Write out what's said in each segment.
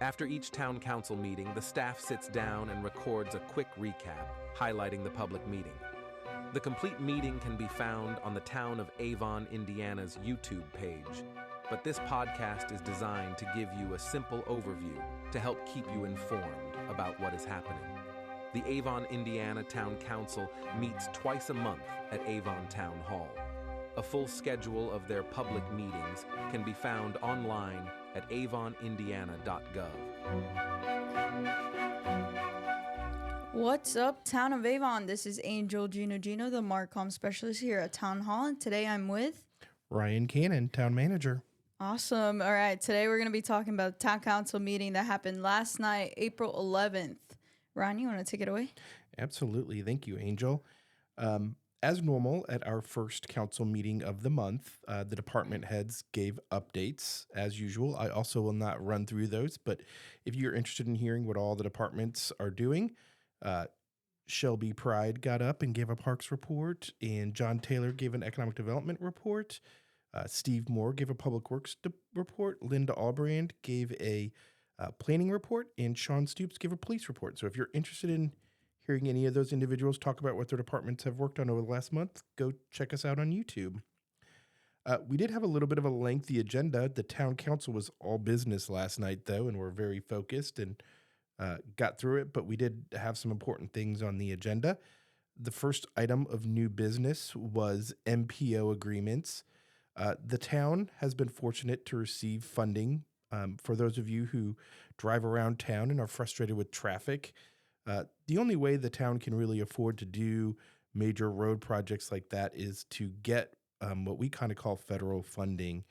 After each town council meeting, the staff sits down and records a quick recap, highlighting the public meeting. The complete meeting can be found on the town of Avon, Indiana's YouTube page, but this podcast is designed to give you a simple overview to help keep you informed about what is happening. The Avon, Indiana Town Council meets twice a month at Avon Town Hall. A full schedule of their public meetings can be found online at avonindiana.gov. What's up, Town of Avon? This is Angel Gino, the Marcom specialist here at Town Hall, and today I'm with Ryan Cannon, Town Manager. Awesome. All right, today we're going to be talking about the Town Council meeting that happened last night, April 11th. Ryan, you want to take it away? Absolutely. Thank you, Angel. As normal, at our first council meeting of the month, the department heads gave updates as usual. I also will not run through those, but if you're interested in hearing what all the departments are doing, Shelby Pride got up and gave a parks report, and John Taylor gave an economic development report. Steve Moore gave a public works report. Linda Albrand gave a planning report, and Sean Stoops gave a police report. So if you're interested in hearing any of those individuals talk about what their departments have worked on over the last month, go check us out on YouTube. We did have a little bit of a lengthy agenda. The town council was all business last night, though, and we're very focused and got through it, but we did have some important things on the agenda. The first item of new business was MPO agreements. The town has been fortunate to receive funding. For those of you who drive around town and are frustrated with traffic, the only way the town can really afford to do major road projects like that is to get what we kind of call federal funding.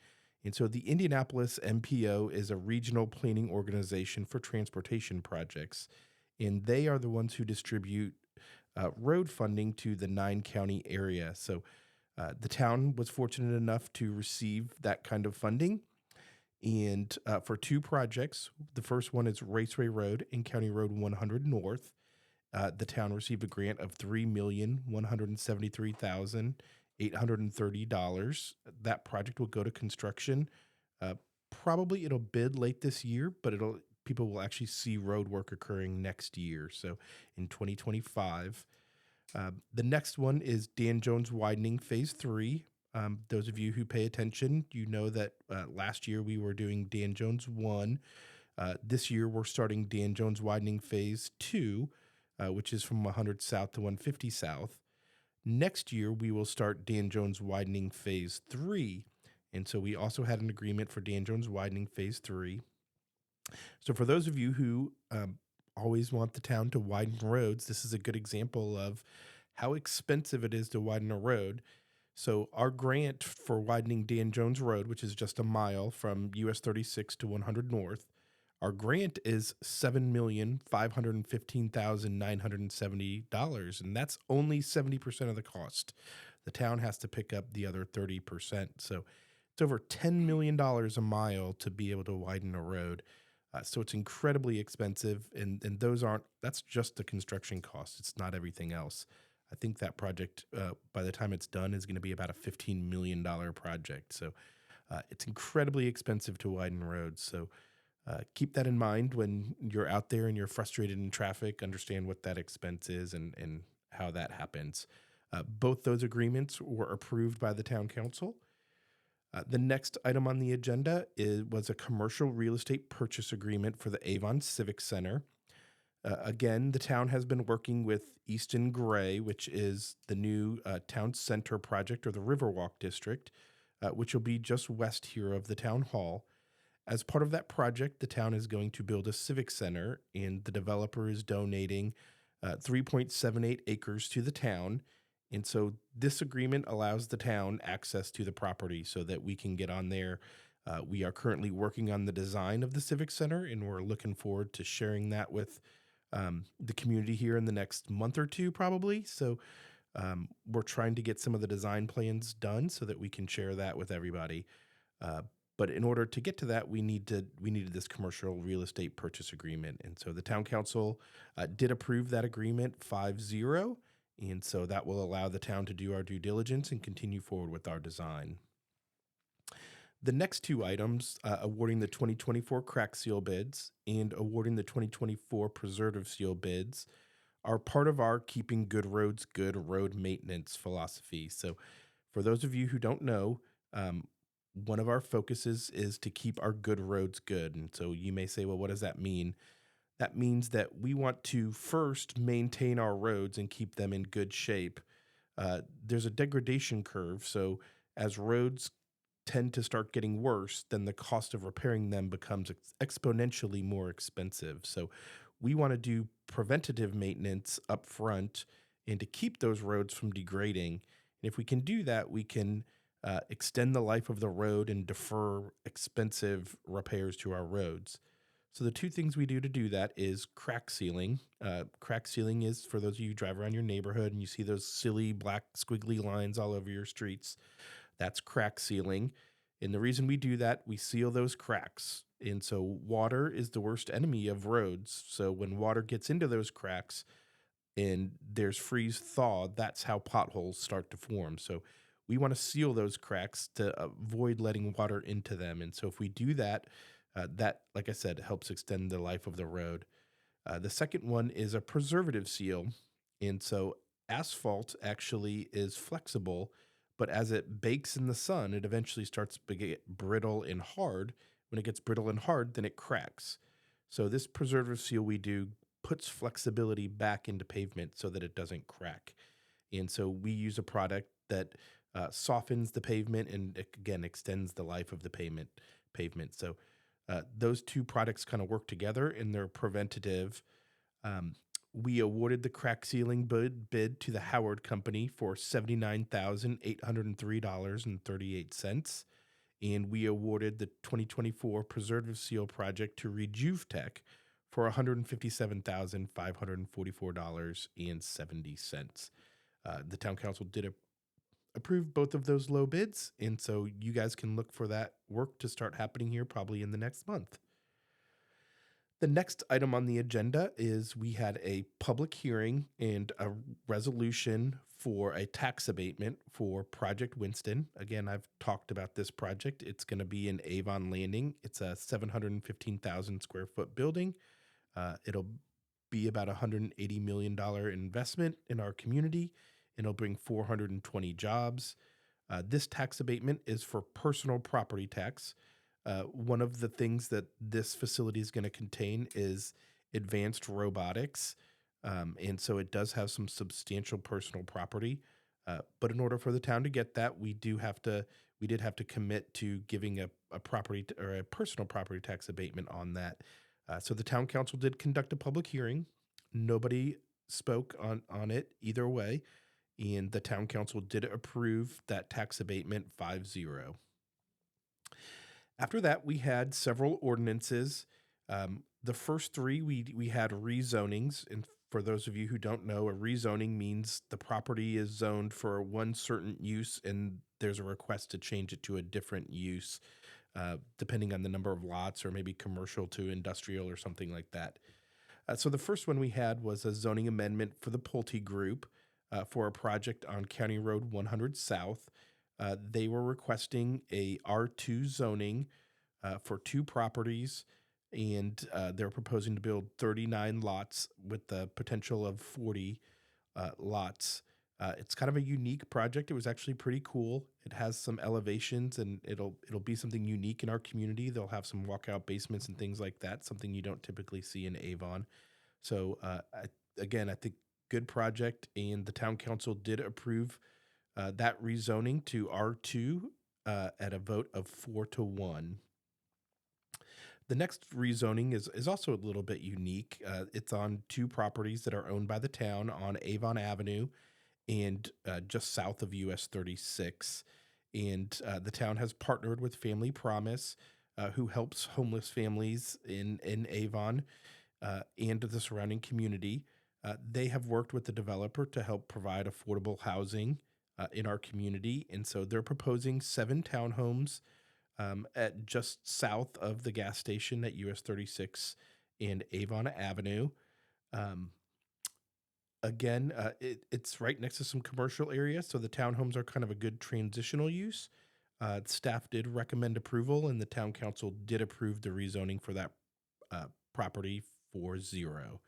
And so the Indianapolis MPO is a regional planning organization for transportation projects, and they are the ones who distribute road funding to the 9-county area. So the town was fortunate enough to receive that kind of funding. And for two projects, the first one is Raceway Road and County Road 100 North. The town received a grant of $3,173,830. That project will go to construction. Probably it'll bid late this year, but people will actually see road work occurring next year, so in 2025. The next one is Dan Jones Widening Phase 3. Those of you who pay attention, you know that last year we were doing Dan Jones 1. This year we're starting Dan Jones Widening Phase 2, which is from 100 South to 150 South. Next year we will start Dan Jones Widening Phase 3. And so we also had an agreement for Dan Jones Widening Phase 3. So for those of you who always want the town to widen roads, this is a good example of how expensive it is to widen a road. So our grant for widening Dan Jones Road, which is just a mile from US 36 to 100 North, our grant is $7,515,970, and that's only 70% of the cost. The town has to pick up the other 30%. So it's over $10 million a mile to be able to widen a road. So it's incredibly expensive, and that's just the construction cost. It's not everything else. I think that project, by the time it's done, is going to be about a $15 million project. So it's incredibly expensive to widen roads. So keep that in mind when you're out there and you're frustrated in traffic. Understand what that expense is and how that happens. Both those agreements were approved by the town council. The next item on the agenda was a commercial real estate purchase agreement for the Avon Civic Center. Again, the town has been working with Easton Gray, which is the new town center project, or the Riverwalk District, which will be just west here of the town hall. As part of that project, the town is going to build a civic center, and the developer is donating 3.78 acres to the town. And so this agreement allows the town access to the property so that we can get on there. We are currently working on the design of the civic center, and we're looking forward to sharing that with the community here in the next month or two, probably. So we're trying to get some of the design plans done so that we can share that with everybody. But in order to get to that, we needed this commercial real estate purchase agreement. And so the town council did approve that agreement 5-0. And so that will allow the town to do our due diligence and continue forward with our design. The next two items, awarding the 2024 crack seal bids and awarding the 2024 preservative seal bids, are part of our keeping good roads good road maintenance philosophy. So, for those of you who don't know, um, one of our focuses is to keep our good roads good. And so you may say, well, what does that mean? That means that we want to first maintain our roads and keep them in good shape. There's a degradation curve. So, as roads tend to start getting worse, then the cost of repairing them becomes exponentially more expensive. So we want to do preventative maintenance up front and to keep those roads from degrading. And if we can do that, we can extend the life of the road and defer expensive repairs to our roads. So the two things we do to do that is crack sealing. Crack sealing is for those of you who drive around your neighborhood and you see those silly black squiggly lines all over your streets. That's crack sealing. And the reason we do that, we seal those cracks. And so water is the worst enemy of roads. So when water gets into those cracks and there's freeze thaw, that's how potholes start to form. So we want to seal those cracks to avoid letting water into them. And so if we do that, that, like I said, helps extend the life of the road. The second one is a preservative seal. And so asphalt actually is flexible, but as it bakes in the sun, it eventually starts to get brittle and hard. When it gets brittle and hard, then it cracks. So this preservative seal we do puts flexibility back into pavement so that it doesn't crack. And so we use a product that softens the pavement and again extends the life of the pavement. So those two products kind of work together and they're preventative. We awarded the crack sealing bid to the Howard Company for $79,803.38. And we awarded the 2024 Preservative Seal project to RejuveTech for $157,544.70. The town council did approve both of those low bids, and so you guys can look for that work to start happening here probably in the next month. The next item on the agenda is we had a public hearing and a resolution for a tax abatement for Project Winston. Again, I've talked about this project. It's going to be in Avon Landing. It's a 715,000 square foot building. It'll be about $180 million investment in our community, and it'll bring 420 jobs. This tax abatement is for personal property tax. One of the things that this facility is going to contain is advanced robotics. And so it does have some substantial personal property. But in order for the town to get that, we did have to commit to giving a property or a personal property tax abatement on that. So the town council did conduct a public hearing. Nobody spoke on it either way. And the town council did approve that tax abatement 5-0. After that, we had several ordinances. The first three, we had rezonings. And for those of you who don't know, a rezoning means the property is zoned for one certain use and there's a request to change it to a different use, depending on the number of lots or maybe commercial to industrial or something like that. So the first one we had was a zoning amendment for the Pulte Group for a project on County Road 100 South. They were requesting a R2 zoning for two properties, and they're proposing to build 39 lots with the potential of 40 lots. It's kind of a unique project. It was actually pretty cool. It has some elevations, and it'll be something unique in our community. They'll have some walkout basements and things like that, something you don't typically see in Avon. So I think good project, and the town council did approve that rezoning to R2 at a vote of 4-1. The next rezoning is also a little bit unique. It's on two properties that are owned by the town on Avon Avenue and just south of US 36. And the town has partnered with Family Promise, who helps homeless families in Avon and the surrounding community. They have worked with the developer to help provide affordable housing in our community. And so they're proposing 7 townhomes at just south of the gas station at US 36 and Avon Avenue. It's right next to some commercial areas, so the townhomes are kind of a good transitional use. Staff did recommend approval, and the town council did approve the rezoning for that property 4-0.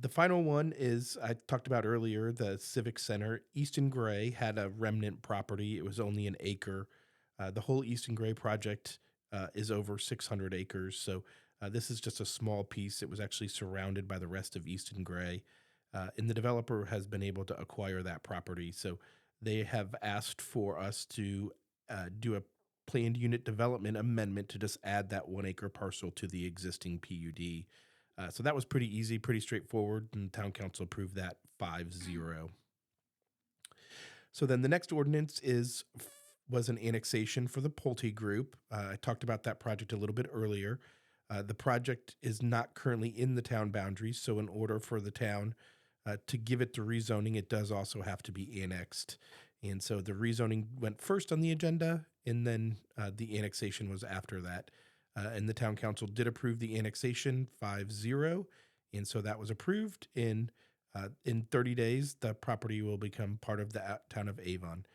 The final one is, I talked about earlier, the Civic Center. Easton Gray had a remnant property. It was only an acre. The whole Easton Gray project is over 600 acres. So this is just a small piece. It was actually surrounded by the rest of Easton Gray. And the developer has been able to acquire that property. So they have asked for us to do a planned unit development amendment to just add that 1 acre parcel to the existing PUD. So that was pretty easy, pretty straightforward, and town council approved that 5-0. So then the next ordinance was an annexation for the Pulte Group. I talked about that project a little bit earlier. The project is not currently in the town boundaries, so in order for the town to give it the rezoning, it does also have to be annexed. And so the rezoning went first on the agenda, and then the annexation was after that. And the town council did approve the annexation 5-0. And so that was approved. In 30 days, the property will become part of the town of Avon.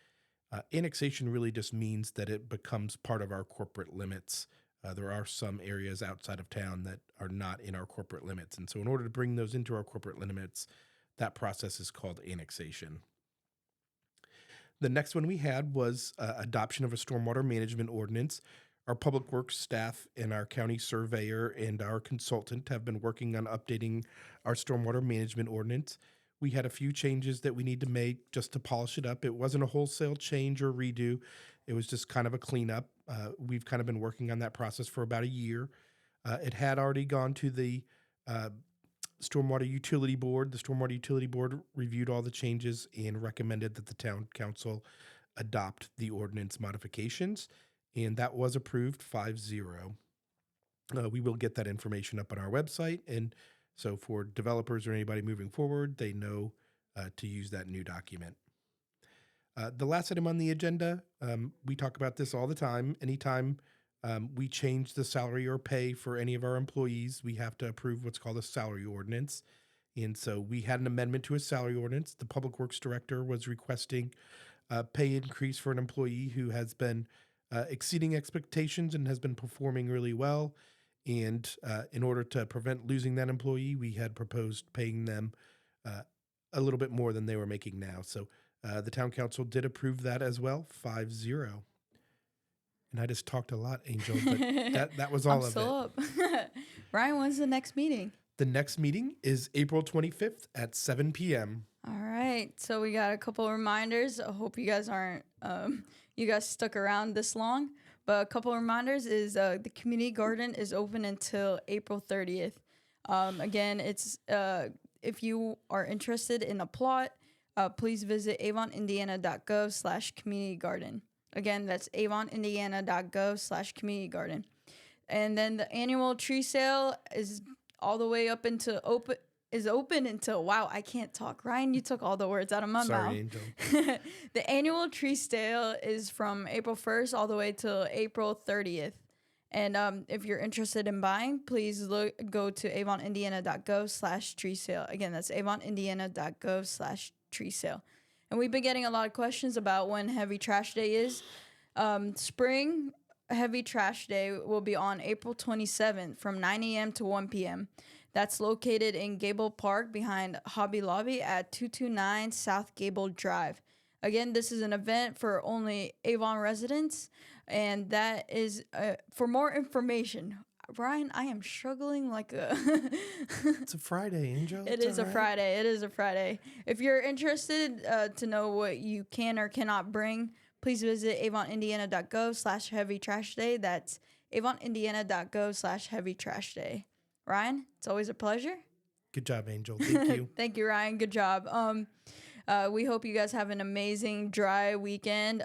Annexation really just means that it becomes part of our corporate limits. There are some areas outside of town that are not in our corporate limits. And so in order to bring those into our corporate limits, that process is called annexation. The next one we had was adoption of a stormwater management ordinance. Our public works staff and our county surveyor and our consultant have been working on updating our stormwater management ordinance. We had a few changes that we need to make just to polish it up. It wasn't a wholesale change or redo. It was just kind of a cleanup. We've kind of been working on that process for about a year. It had already gone to the Stormwater Utility Board. The Stormwater Utility Board reviewed all the changes and recommended that the town council adopt the ordinance modifications, and that was approved 5-0. We will get that information up on our website, and so for developers or anybody moving forward, they know to use that new document. The last item on the agenda, we talk about this all the time. Anytime we change the salary or pay for any of our employees, we have to approve what's called a salary ordinance. And so we had an amendment to a salary ordinance. The Public Works Director was requesting a pay increase for an employee who has been exceeding expectations and has been performing really well. And in order to prevent losing that employee, we had proposed paying them a little bit more than they were making now. So the town council did approve that as well, 5-0. And I just talked a lot, Angel, but that was all I'm of still it. up. Ryan, when's the next meeting? The next meeting is April 25th at 7 p.m. All right. So we got a couple of reminders. I hope you guys aren't, you guys stuck around this long. But a couple of reminders is the community garden is open until April 30th. Again, it's if you are interested in a plot, please visit avonindiana.gov/community garden. Again, that's avonindiana.gov/community-garden. And then the annual tree sale is all the way up into open until, wow, I can't talk. Ryan, you took all the words out of my mouth. Sorry, Angel. The annual tree sale is from April 1st all the way to April 30th. And if you're interested in buying, please go to avonindiana.gov/tree sale. Again, that's avonindiana.gov/tree sale. And we've been getting a lot of questions about when Heavy Trash Day is. Spring Heavy Trash Day will be on April 27th from 9 a.m. to 1 p.m. That's located in Gable Park behind Hobby Lobby at 229 South Gable Drive. Again, this is an event for only Avon residents, and that is for more information. Ryan, I am struggling like a... It's a Friday, Angel. It is a Friday. It is a Friday. If you're interested to know what you can or cannot bring, please visit avonindiana.gov/heavy trash day. That's avonindiana.gov/heavy trash day. Ryan, it's always a pleasure. Good job, Angel. Thank you. Thank you, Ryan. Good job. We hope you guys have an amazing dry weekend.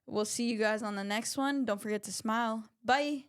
We'll see you guys on the next one. Don't forget to smile. Bye.